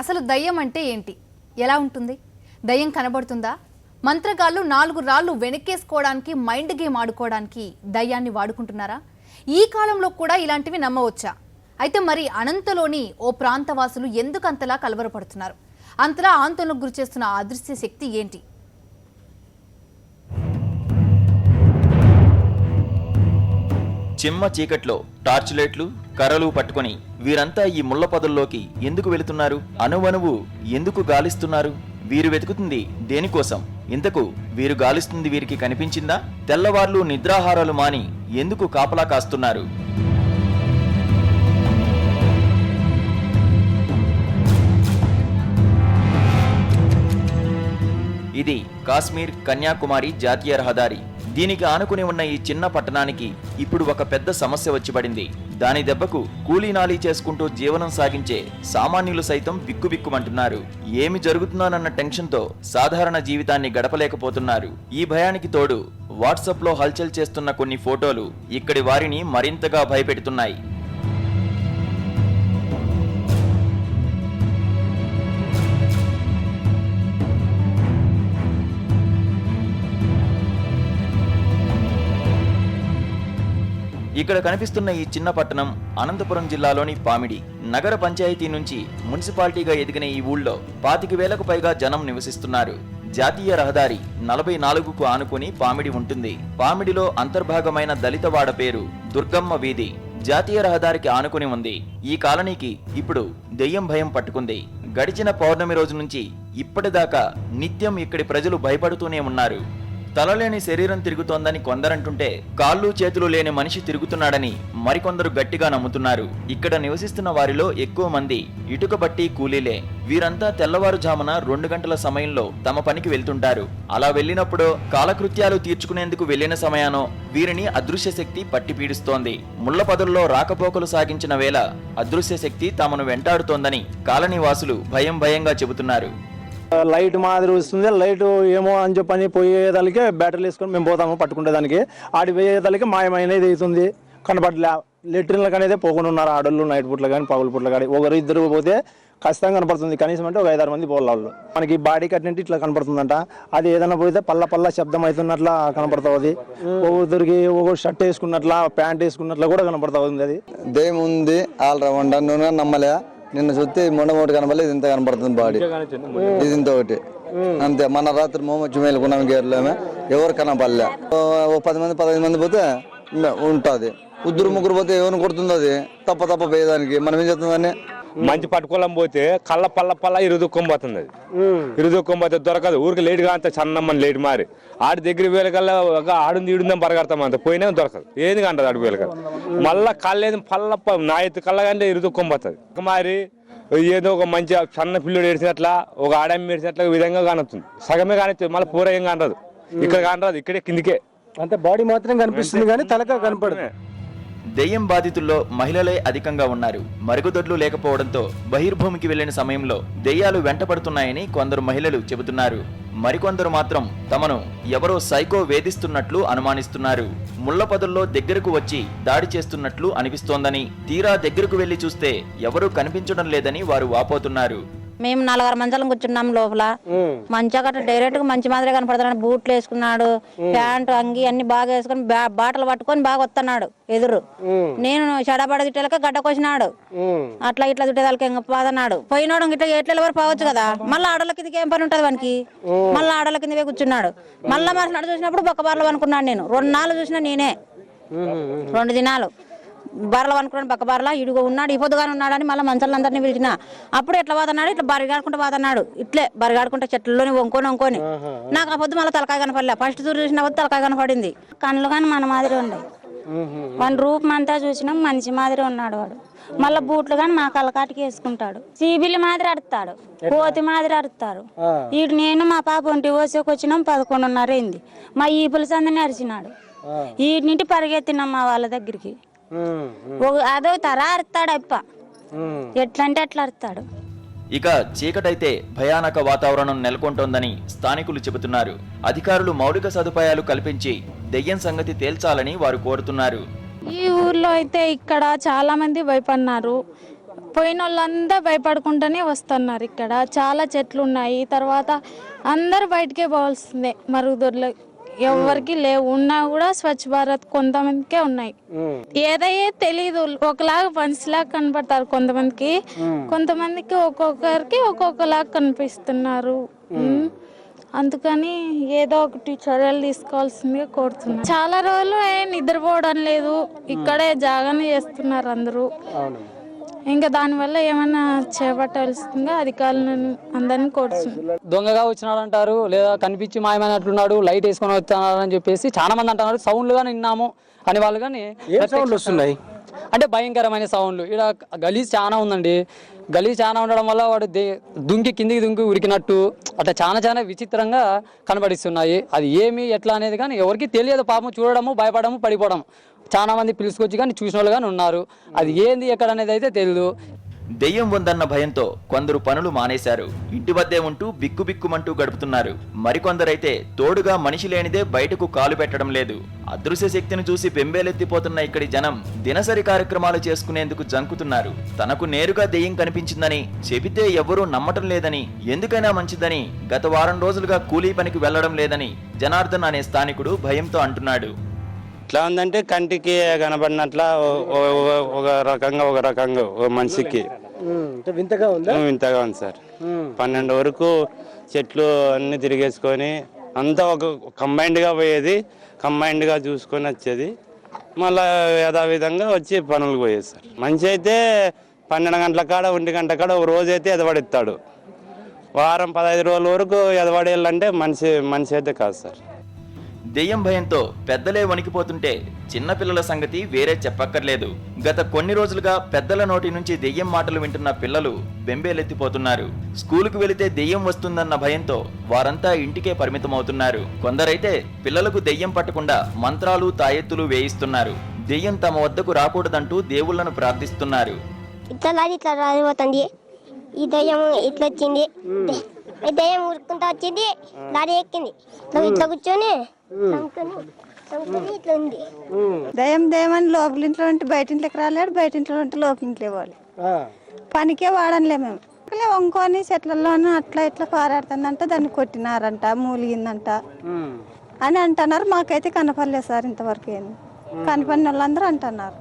అసలు దయ్యం అంటే ఏంటి? ఎలా ఉంటుంది? దయ్యం కనబడుతుందా? మంత్రగాళ్ళు 4 రాళ్ళు వెనక్కేసుకోవడానికి మైండ్ గేమ్ ఆడుకోవడానికి దయ్యాన్ని వాడుకుంటున్నారా? ఈ కాలంలో కూడా ఇలాంటివి నమ్మవచ్చా? అయితే మరి అనంతలోని ఓ ప్రాంతవాసులు ఎందుకు అంతలా కలవరపడుతున్నారు? అంతలా ఆందోళనకు గురిచేస్తున్న ఆ అదృశ్య శక్తి ఏంటి? చిమ్మ చీకట్లో టార్చ్ లైట్లు కర్రలు పట్టుకొని వీరంతా ఈ ముళ్ళ పొదల్లోకి ఎందుకు వెళుతున్నారు? అణువణువు ఎందుకు గాలిస్తున్నారు? వీరు వెతుకుతుంది దేనికోసం? ఇంతకు వీరు గాలిస్తుంది వీరికి కనిపించిందా? తెల్లవార్లు నిద్రాహారాలు మాని ఎందుకు కాపలా కాస్తున్నారు? ఇది కాశ్మీర్ కన్యాకుమారి జాతీయ రహదారి. దీనికి ఆనుకుని ఉన్న ఈ చిన్న పట్టణానికి ఇప్పుడు ఒక పెద్ద సమస్య వచ్చి పడింది. దాని దెబ్బకు కూలీనాలీ చేసుకుంటూ జీవనం సాగించే సామాన్యులు సైతం బిక్కుబిక్కుమంటున్నారు. ఏమి జరుగుతుందోనన్న టెన్షన్తో సాధారణ జీవితాన్ని గడపలేకపోతున్నారు. ఈ భయానికి తోడు వాట్సాప్లో హల్చల్ చేస్తున్న కొన్ని ఫోటోలు ఇక్కడి వారిని మరింతగా భయపెడుతున్నాయి. ఇక్కడ కనిపిస్తున్న ఈ చిన్న పట్టణం అనంతపురం జిల్లాలోని పామిడి. నగర పంచాయతీ నుంచి మున్సిపాలిటీగా ఎదిగిన ఈ ఊళ్ళో 25,000కు పైగా జనం నివసిస్తున్నారు. జాతీయ రహదారి 44కు ఆనుకుని పామిడి ఉంటుంది. పామిడిలో అంతర్భాగమైన దళితవాడ పేరు దుర్గమ్మ వీధి. జాతీయ రహదారికి ఆనుకుని ఉంది. ఈ కాలనీకి ఇప్పుడు దెయ్యం భయం పట్టుకుంది. గడిచిన పౌర్ణమి రోజు నుంచి ఇప్పటిదాకా నిత్యం ఇక్కడి ప్రజలు భయపడుతూనే ఉన్నారు. తలలేని శరీరం తిరుగుతోందని కొందరంటుంటే కాళ్ళు చేతులు లేని మనిషి తిరుగుతున్నాడని మరికొందరు గట్టిగా నమ్ముతున్నారు. ఇక్కడ నివసిస్తున్న వారిలో ఎక్కువ మంది ఇటుక బట్టి కూలీలే. వీరంతా తెల్లవారుజామున 2 గంటల సమయంలో తమ పనికి వెళ్తుంటారు. అలా వెళ్ళినప్పుడో కాలకృత్యాలు తీర్చుకునేందుకు వెళ్లిన సమయానో వీరిని అదృశ్య శక్తి పట్టి పీడిస్తోంది. ముళ్ల పొదల్లో రాకపోకలు సాగించిన వేళ అదృశ్య శక్తి తమను వెంటాడుతోందని కాలనీవాసులు భయంగా చెబుతున్నారు. లైట్ మాదిరి వస్తుంది. లైట్ ఏమో అని చెప్పని పోయేదానికి బ్యాటరీలు వేసుకొని మేము పోతాము పట్టుకునేదానికి. ఆడి పోయేదానికి మాయమైనది అవుతుంది. కనపడలే. లెట్రిన్లకు అనేది పోకుండా ఉన్నారు ఆడోళ్ళు. నైట్ పూట్లు కానీ పగులు పూట్లు కానీ ఒకరు ఇద్దరు పోతే ఖచ్చితంగా కనపడుతుంది. కనీసం అంటే ఒక 5-6 మంది పోవాలి. మనకి బాడీ కట్టినట్టు ఇట్లా కనపడుతుందంట. అది ఏదైనా పోతే పల్ల శబ్దం అవుతున్నట్లా కనపడుతుంది. ఒక్కొక్కరికి ఒక్కొక్క షర్ట్ వేసుకున్నట్లా ప్యాంట్ వేసుకున్నట్లా కూడా కనపడుతూ ఉంది. అది దయ్యం ఉంది ఆల్రౌండ్ నువ్వు నమ్మలే. నిన్న చూస్తే మొండమోటి కనపడలే. ఇది ఇంత కనపడుతుంది బాడీ. ఇది ఇంత ఒకటి అంతే. మన రాత్రి మోమొచ్చి మేలుకున్నాం గేర్లోమే. ఎవరు కనపడలే. 10 మంది 15 మంది పోతే ఉంటుంది. 2-3 పోతే ఎవరిని కొడుతుంది. అది తప్ప పోయేదానికి మనం ఏం చేస్తుందని మంచి పట్టుకోలం పోతే కళ్ళ పల్ల ఇరుదుక్కొని పోతుంది. అది ఇరుదుక్కొని పోతే దొరకదు. ఊరికి లేటుగా అంత చన్నమ్మని లేటు మారి ఆడి దగ్గర వేలకల్లా ఆడుంది ఈడుందని పరిగెడతాం. అంత పోయినా దొరకదు. ఏది కంటది ఆడి వేలకల్ మళ్ళా కళ్ళేది పల్ల నా ఎత్తు కళ్ళగానే ఇరుదుక్కొని పోతుంది. మారి ఏదో ఒక మంచి సన్న పిల్లడు ఏడ్చినట్లా ఒక ఆడమ్మ ఏడ్చినట్ల విధంగా కానొస్తుంది. సగమే కానొచ్చు. మళ్ళీ పూర ఏం కానరాదు. ఇక్కడ కానరాదు. ఇక్కడే కిందికే అంటే బాడీ మాత్రం కనిపిస్తుంది కానీ తలక కనపడదు. దెయ్యం బాధితుల్లో మహిళలే అధికంగా ఉన్నారు. మరుగుదొడ్లు లేకపోవడంతో బహిర్భూమికి వెళ్లిన సమయంలో దెయ్యాలు వెంటపడుతున్నాయని కొందరు మహిళలు చెబుతున్నారు. మరికొందరు మాత్రం తమను ఎవరో సైకో వేధిస్తున్నట్లు అనుమానిస్తున్నారు. ముళ్ల పొదల్లో దగ్గరకు వచ్చి దాడి చేస్తున్నట్లు అనిపిస్తోందని, తీరా దగ్గరకు వెళ్లి చూస్తే ఎవరూ కనిపించడం లేదని వారు వాపోతున్నారు. మేము 4 మంచాలను కూర్చున్నాం లోపల. మంచిగా డైరెక్ట్ గా మంచి మాదిరి కనపడుతున్నాడు. బూట్లు వేసుకున్నాడు, ప్యాంటు అంగి అన్ని బాగా వేసుకుని బాటలు పట్టుకొని బాగా వస్తున్నాడు ఎదురు. నేను చెడబడ తిట్టేలక గడ్డ కోసినాడు. అట్లా ఇట్లా తిట్టేదానికి ఇంకా పోదన్నాడు. పోయినాడు ఇట్లా ఎట్ల వరకు పోవచ్చు కదా. మళ్ళీ ఆడోళ్ళ కిందకి ఏం పని ఉంటుంది వానికి. మళ్ళీ ఆడోళ్ళ కింద కూర్చున్నాడు. మళ్ళీ మాట్లాడు చూసినప్పుడు బొక్కబార్లు అనుకున్నాడు. నేను 2 నాళ్ళు చూసినా నేనే. 2 దినాలు బర్రెలు అనుకున్నాడు. పక్క బర్రెల ఇడుగు ఉన్నాడు. ఈ పొద్దుగానే ఉన్నాడని మళ్ళీ మంచాలందరినీ పిలిచిన. అప్పుడు ఎట్లా పోతున్నాడు. ఇట్లా బరిగాడుకుంటూ పోతున్నాడు. ఇట్లే బరిగాడుకుంటే చెట్లలోని వంకొని నాకు ఆ పొద్దు మళ్ళీ తలకాయ కనపడలే. ఫస్ట్ చూరు చూసిన పొద్దు తలకాయ కనపడింది. కళ్ళు కానీ మన మాదిరి ఉండే. వాడి రూపం అంతా చూసినాం. మనిషి మాదిరి ఉన్నాడు వాడు. మళ్ళీ బూట్లు కానీ మా కళ్ళకాటికి వేసుకుంటాడు. చీబిలి మాదిరి అడుతాడు. కోతి మాదిరి అడుతాడు. ఇటు నేను మా పాప ఒంటి కోసేకి వచ్చినాం. 11:30 అయింది. మా ఈ పులిసందని అరిచినాడు. వీటి నుండి పరిగెత్తినాం మా వాళ్ళ దగ్గరికి. అదో తరా అరుతాడు అప్ప. ఎట్లంటే అట్లా అరుతాడు. ఇక చీకటైతే భయానక వాతావరణం నెలకొంటోందని స్థానికులు చెబుతున్నారు. అధికారులు మౌలిక సదుపాయాలు కల్పించి దెయ్యం సంగతి తేల్చాలని వారు కోరుతున్నారు. ఈ ఊర్లో అయితే ఇక్కడ చాలా మంది భయపడినారు. పోయిన వాళ్ళంతా భయపడుకుంటూనే వస్తున్నారు. ఇక్కడ చాలా చెట్లు ఉన్నాయి. తర్వాత అందరు బయటకే పోవాల్సిందే, మరుగుదొడ్లు ఎవరికి లేవు. ఉన్నా కూడా స్వచ్ఛ భారత్ కొంతమందికే ఉన్నాయి. ఏదైతే తెలీదు, ఒకలాగా మనిషిలాగా కనపడతారు కొంతమందికి, కొంతమందికి ఒక్కొక్కరికి ఒక్కొక్కలాగా కనిపిస్తున్నారు. అందుకని ఏదో ఒకటి చర్యలు తీసుకోవాల్సిందిగా కోరుతున్నారు. చాలా రోజులు నిద్రపోవడం లేదు, ఇక్కడే జాగానే చేస్తున్నారు అందరూ. ఇంకా దానివల్ల ఏమైనా చేపట్టాల్సిందిగా అధికారులను అందరినీ కోరుతున్నారు. దొంగగా వచ్చినాడు అంటారు, లేదా కనిపించి మాయమైనట్లున్నాడు, లైట్ వేసుకొని వస్తున్నాడు అని చెప్పేసి చాలా మంది అంటున్నారు. సౌండ్లుగా విన్నాము అని వాళ్ళు కానీ వస్తున్నాయి అంటే భయంకరమైన సౌండ్లు. ఇక్కడ గలీజ్ చాలా ఉందండి. గలీజ్ చాలా ఉండడం వల్ల వాడు కిందికి దుంకి ఉరికినట్టు అట్లా చాలా విచిత్రంగా కనబడిస్తున్నాయి. అది ఏమి ఎట్లా అనేది కానీ ఎవరికి తెలియదు. పాపం చూడడము, భయపడము, పడిపోవడం. చాలా మంది పిలుచుకొచ్చి కానీ చూసిన వాళ్ళు కానీ ఉన్నారు. అది ఏంది ఎక్కడ అనేది అయితే తెలియదు. దెయ్యం ఉందన్న భయంతో కొందరు పనులు మానేశారు. ఇంటి వద్దే ఉంటూ బిక్కుబిక్కుమంటూ గడుపుతున్నారు. మరికొందరైతే తోడుగా మనిషి లేనిదే బయటకు కాలు పెట్టడం లేదు. అదృశ్య శక్తిని చూసి బెంబేలెత్తిపోతున్న ఇక్కడి జనం దినసరి కార్యక్రమాలు చేసుకునేందుకు జంకుతున్నారు. తనకు నేరుగా దెయ్యం కనిపించిందని చెబితే ఎవరూ నమ్మటం లేదని, ఎందుకైనా మంచిదని గత వారం రోజులుగా కూలీ పనికి వెళ్లడం లేదని జనార్దన్ అనే స్థానికుడు భయంతో అంటున్నాడు. ఎట్లా ఉందంటే కంటికి కనబడినట్ల ఒక రకంగా ఒక మనిషికి వింతగా ఉంది సార్. 12 వరకు చెట్లు అన్ని తిరిగేసుకొని అంతా ఒక కంబైన్డ్గా పోయేది, కంబైన్డ్గా చూసుకొని వచ్చేది. మళ్ళీ యథావిధంగా వచ్చి పనులకు పోయేది సార్. మనిషి అయితే 12 గంటల కాడ 1 గంట కాడ ఒక రోజు అయితే ఎదవడిస్తాడు. వారం 15 రోజుల వరకు ఎదవడేయాలంటే మనిషి అయితే కాదు సార్. దెయ్యం భయంతో పెద్దలే వణికిపోతుంటే చిన్నపిల్లల సంగతి వేరే చెప్పక్కర్లేదు. గత కొన్ని రోజులుగా పెద్దల నోటి నుంచి దెయ్యం మాటలు వింటున్న పిల్లలు బెంబేలెత్తిపోతున్నారు. స్కూలుకు వెళితే దెయ్యం వస్తుందన్న భయంతో వారంతా ఇంటికే పరిమితమవుతున్నారు. కొందరైతే పిల్లలకు దెయ్యం పట్టకుండా మంత్రాలు, తాయెత్తులు వేయిస్తున్నారు. దెయ్యం తమ వద్దకు రాకూడదంటూ దేవుళ్లను ప్రార్థిస్తున్నారు. ఇట్లా రాలిపోతుంది, ఈ దెయ్యం ఇట్లా వచ్చింది, దెయ్యం ఊరుకుంటా వచ్చింది, లారీ ఎక్కింది, ఇట్లా కూర్చొని ఇట్లా ఉంది. దయ్యం అని లోపలింట్లో ఉంటే బయట ఇంట్లోకి రాలేడు, బయట ఇంట్లో ఉంటే లోపలింట్లో పోవాలి. పనికే వాడనులే మేము. వంకొని చెట్లలోనే అట్లా ఇట్లా పారాడుతుందంట, దాన్ని కొట్టినారంట, మూలిగిందంట అని అంటున్నారు. మాకైతే కనపడలేదు సార్ ఇంతవరకు. ఏంది కనపడిన వాళ్ళందరూ అంటున్నారు.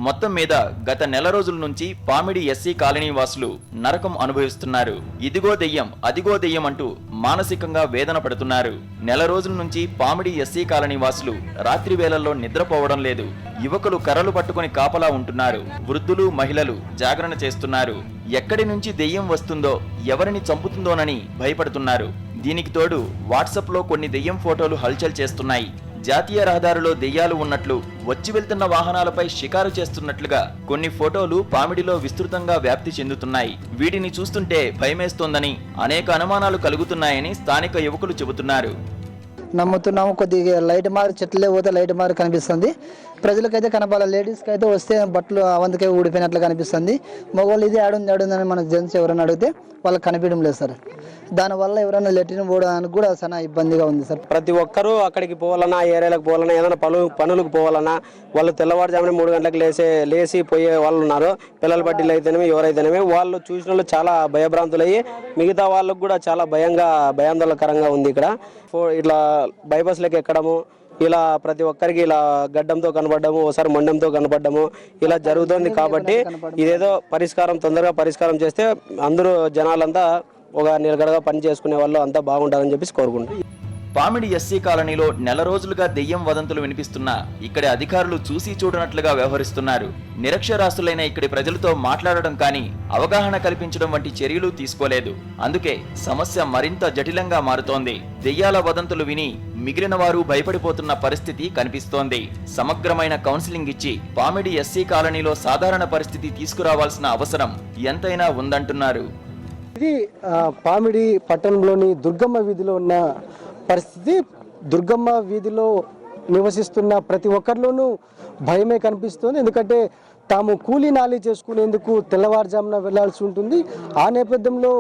మొత్తం మీద గత నెల రోజుల నుంచి పామిడి ఎస్సీ కాలనీ వాసులు నరకం అనుభవిస్తున్నారు. ఇదిగో దెయ్యం, అదిగో దెయ్యం అంటూ మానసికంగా వేదన పడుతున్నారు. నెల రోజుల నుంచి పామిడి ఎస్సీ కాలనీ వాసులు రాత్రి వేళల్లో నిద్రపోవడం లేదు. యువకులు కర్రలు పట్టుకుని కాపలా ఉంటున్నారు. వృద్ధులు, మహిళలు జాగరణ చేస్తున్నారు. ఎక్కడి నుంచి దెయ్యం వస్తుందో, ఎవరిని చంపుతుందోనని భయపడుతున్నారు. దీనికి తోడు వాట్సాప్లో కొన్ని దెయ్యం ఫోటోలు హల్చల్ చేస్తున్నాయి. జాతీయ రహదారిలో దెయ్యాలు ఉన్నట్లు, వచ్చి వెళ్తున్న వాహనాలపై షికారు చేస్తున్నట్లుగా కొన్ని ఫోటోలు పామిడిలో విస్తృతంగా వ్యాప్తి చెందుతున్నాయి. వీటిని చూస్తుంటే భయమేస్తోందని, అనేక అనుమానాలు కలుగుతున్నాయని స్థానిక యువకులు చెబుతున్నారు. నమ్ముతున్నాము. కొద్దిగా లైట్ మారి చెట్లే పోతే లైట్ మారి కనిపిస్తుంది. ప్రజలకైతే కనపాలి. లేడీస్కి అయితే వస్తే బట్టలు అవంతకే ఊడిపోయినట్లు కనిపిస్తుంది. మగవాళ్ళు ఇది ఆడుందని మన జెంట్స్ ఎవరైనా అడిగితే వాళ్ళకి కనిపించడం లేదు సార్. దానివల్ల ఎవరైనా లెట్రిన్ పోవడానికి కూడా చాలా ఇబ్బందిగా ఉంది సార్. ప్రతి ఒక్కరూ అక్కడికి పోవాలన్నా, ఆ ఏరియాలకు పోవాలన్నా, ఏదైనా పనులకు పోవాలన్నా వాళ్ళు తెల్లవారుజామున 3 గంటలకు లేచి పోయే వాళ్ళు ఉన్నారు. పిల్లల బట్టీలు అయితేనేమి ఎవరైతేనేమి వాళ్ళు చూసిన వాళ్ళు చాలా భయభ్రాంతులయ్యి మిగతా వాళ్ళకు కూడా చాలా భయాందోళనకరంగా ఉంది. ఇక్కడ ఇట్లా బైపాస్లోకి ఎక్కడము, ఇలా ప్రతి ఒక్కరికి ఇలా గడ్డంతో కనపడము, ఒకసారి మొండంతో కనపడము ఇలా జరుగుతుంది. కాబట్టి ఇదేదో తొందరగా పరిష్కారం చేస్తే అందరూ జనాలంతా ఒక నిలకడగా పని చేసుకునే వాళ్ళు అంతా బాగుంటారని చెప్పేసి కోరుకుంటాం. పామిడి ఎస్సీ కాలనీలో నెల రోజులుగా దెయ్యం వదంతులు వినిపిస్తున్నా ఇక్కడి అధికారులు చూసి చూడనట్లుగా వ్యవహరిస్తున్నారు. నిరక్షరాస్యులైన ఇక్కడి ప్రజలతో మాట్లాడడం కానీ, అవగాహన కల్పించడం వంటి చర్యలు తీసుకోలేదు. అందుకే సమస్య మరింత జటిలంగా మారుతోంది. దెయ్యాల వదంతులు విని మిగిలిన వారు భయపడిపోతున్న పరిస్థితి కనిపిస్తోంది. సమగ్రమైన కౌన్సిలింగ్ ఇచ్చి పామిడి ఎస్సీ కాలనీలో సాధారణ పరిస్థితి తీసుకురావాల్సిన అవసరం ఎంతైనా ఉందంటున్నారు. ఇది పామిడి పట్టణంలోని దుర్గమ్మ వీధిలో ఉన్న పరిస్థితి. దుర్గమ్మ వీధిలో నివసిస్తున్న ప్రతి ఒక్కరిలోనూ భయమే కనిపిస్తుంది. ఎందుకంటే తాము కూలీ నాలి చేసుకునేందుకు తెల్లవారుజామున వెళ్లాల్సి ఉంటుంది. ఆ నేపథ్యంలో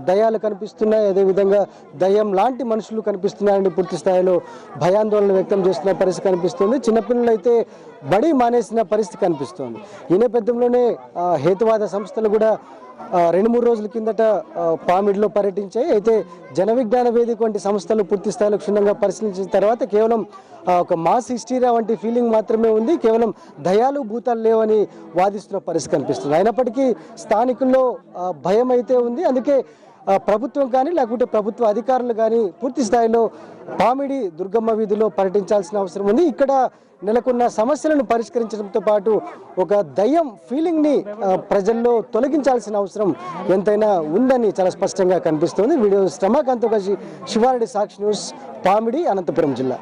దయ్యాలు కనిపిస్తున్నాయి, అదేవిధంగా దయ్యం లాంటి మనుషులు కనిపిస్తున్నాయని పూర్తి స్థాయిలో భయాందోళన వ్యక్తం చేస్తున్న పరిస్థితి కనిపిస్తుంది. చిన్నపిల్లలు అయితే బడి మానేసిన పరిస్థితి కనిపిస్తుంది. ఈ నేపథ్యంలోనే హేతువాద సంస్థలు కూడా 2-3 రోజుల కిందట పామిడిలో పర్యటించాయి. అయితే జన విజ్ఞాన వేదిక వంటి సంస్థలు పూర్తి స్థాయిలో క్షుణ్ణంగా పరిశీలించిన తర్వాత కేవలం ఒక మాస్ హిస్టీరియా వంటి ఫీలింగ్ మాత్రమే ఉంది, కేవలం దయాలు భూతాలు లేవని వాదిస్తున్న పరిస్థితి కనిపిస్తుంది. అయినప్పటికీ స్థానికుల్లో భయం అయితే ఉంది. అందుకే ప్రభుత్వం కానీ లేకుంటే ప్రభుత్వ అధికారులు కానీ పూర్తి స్థాయిలో పామిడి దుర్గమ్మ వీధిలో పర్యటించాల్సిన అవసరం ఉంది. ఇక్కడ నెలకొన్న సమస్యలను పరిష్కరించడంతో పాటు ఒక దయ్యం ఫీలింగ్ని ప్రజల్లో తొలగించాల్సిన అవసరం ఎంతైనా ఉందని చాలా స్పష్టంగా కనిపిస్తోంది. వీడియో రమాకాంత్తో కలిసి శివారెడ్డి, సాక్షి న్యూస్, పామిడి, అనంతపురం జిల్లా.